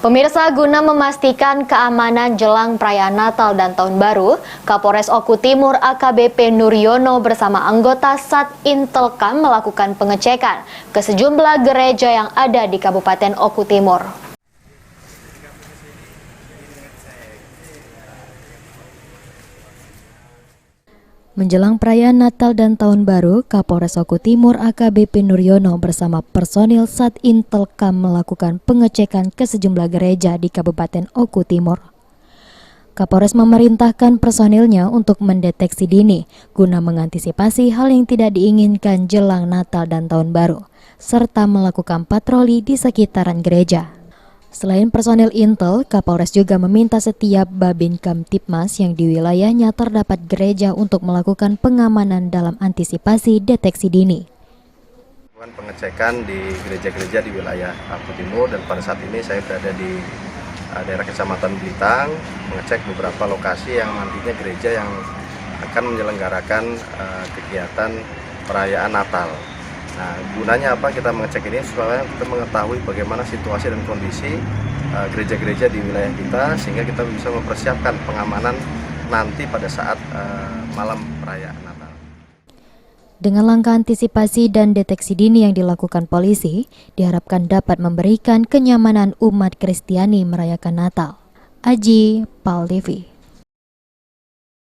Pemirsa, guna memastikan keamanan jelang perayaan Natal dan Tahun Baru, Kapolres Oku Timur AKBP Nuryono bersama anggota Sat Intelkam melakukan pengecekan ke sejumlah gereja yang ada di Kabupaten Oku Timur. Menjelang perayaan Natal dan Tahun Baru, Kapolres Oku Timur AKBP Nuryono bersama personil Sat Intelkam melakukan pengecekan ke sejumlah gereja di Kabupaten Oku Timur. Kapolres memerintahkan personilnya untuk mendeteksi dini guna mengantisipasi hal yang tidak diinginkan jelang Natal dan Tahun Baru, serta melakukan patroli di sekitaran gereja. Selain personil Intel, Kapolres juga meminta setiap Babin Kamtipmas yang di wilayahnya terdapat gereja untuk melakukan pengamanan dalam antisipasi deteksi dini. Pengecekan di gereja-gereja di wilayah Oku Timur, dan pada saat ini saya berada di daerah Kecamatan Blitang, mengecek beberapa lokasi yang nantinya gereja yang akan menyelenggarakan kegiatan perayaan Natal. Nah, gunanya apa kita mengecek ini? Supaya kita mengetahui bagaimana situasi dan kondisi gereja-gereja di wilayah kita, sehingga kita bisa mempersiapkan pengamanan nanti pada saat malam perayaan Natal. Dengan langkah antisipasi dan deteksi dini yang dilakukan polisi, diharapkan dapat memberikan kenyamanan umat Kristiani merayakan Natal. Aji, PAL TV.